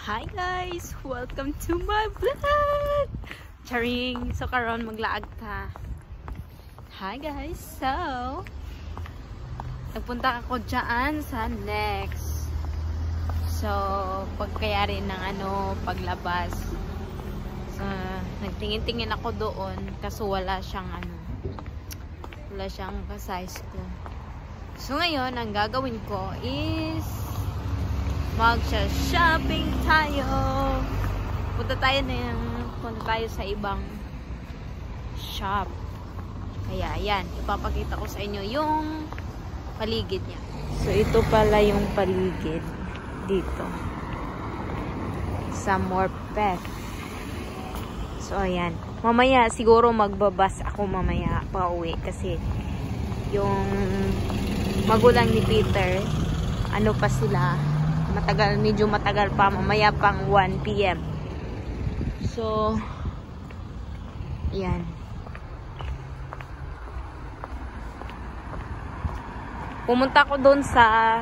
Hi guys! Welcome to my vlog! Charing! So karon maglaag ta. Hi guys! So nagpunta ako dyan sa Next. So pagkayari ng paglabas. So nagtingin-tingin ako doon kaso wala siyang ka-size ko. So ngayon ang gagawin ko is mag-shopping tayo. Punta tayo sa ibang shop. Kaya yan, ipapakita ko sa inyo yung paligid niya. So ito pala yung paligid dito sa Morpeth. So ayan, mamaya siguro magbabas ako mamaya pa uwi kasi yung magulang ni Peter pa sila, medyo matagal pa, mamaya pang 1 PM. So yan, pumunta ko doon sa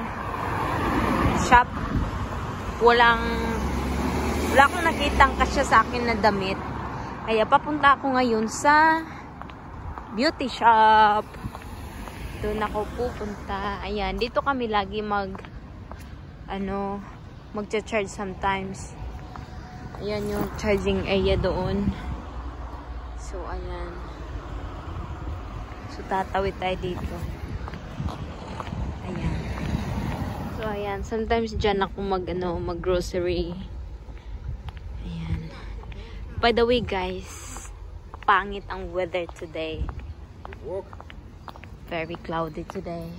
shop, wala akong nakitang kasya sa akin na damit, kaya papunta ako ngayon sa beauty shop. Doon ako pupunta. Ayan, dito kami lagi magcha-charge sometimes. Ayan yung charging area doon. So ayan, so tatawid tayo dito. Ayan, so ayan, sometimes dyan ako mag-grocery. Ayan, by the way guys, pangit ang weather today. Very cloudy today.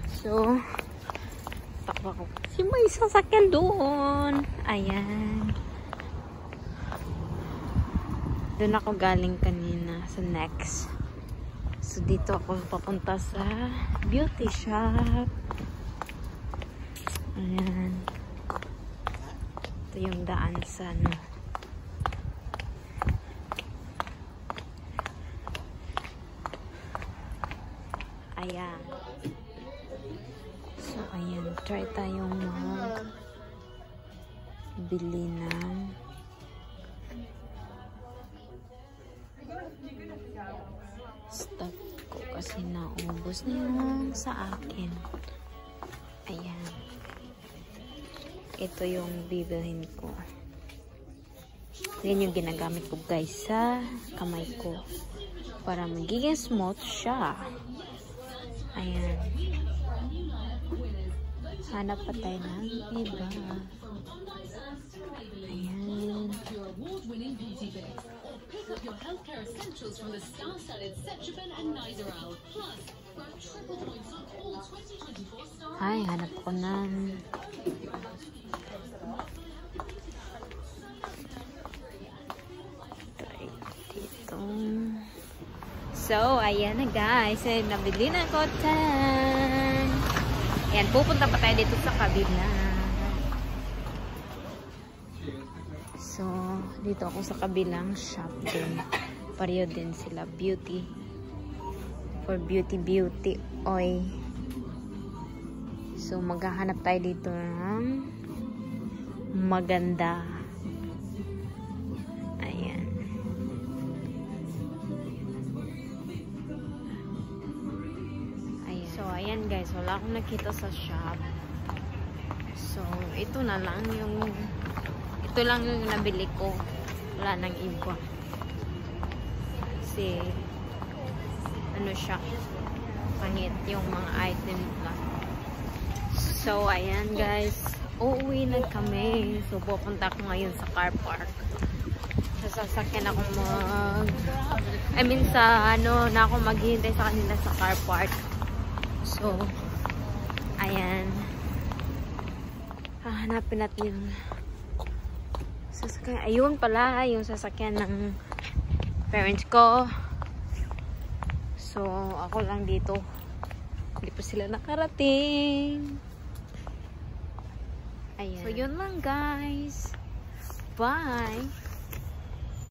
So takbo ko kasi may sasakyan doon. Ayan, doon ako galing kanina sa Next. So dito ako papunta sa beauty shop. Ayan, ito yung daan sa ayan. So ayan, try tayong bili ng stock ko kasi naubos na yung sa akin. Ayan, ito yung bibilhin ko. Yan yung ginagamit ko guys sa kamay ko para magiging smooth siya. Ayan, hanap pa tayo ng iba. Ayan, ay, hanap ko ng dito. So, ayan na guys. Nabili na ko. Ayan, pupunta pa tayo dito sa kabila. So, dito ako sa kabilang shop din. Pareho din sila. Beauty. For beauty oil. So, maghahanap tayo dito ng maganda. Ayan guys, wala akong nakita sa shop. So, ito lang yung nabili ko. Wala nang iba. Kasi, siya, pangit yung mga items lang. So, ayan guys, uuwi na kami. So, pupunta ako ngayon sa car park. Sasakyan ako na ako maghihintay sa kanila sa car park. So, ayan. Hahanapin natin yung sasakyan. Ayun pala, yung sasakyan ng parents ko. So, ako lang dito. Hindi pa sila nakarating. Ayan. So, yun lang guys. Bye!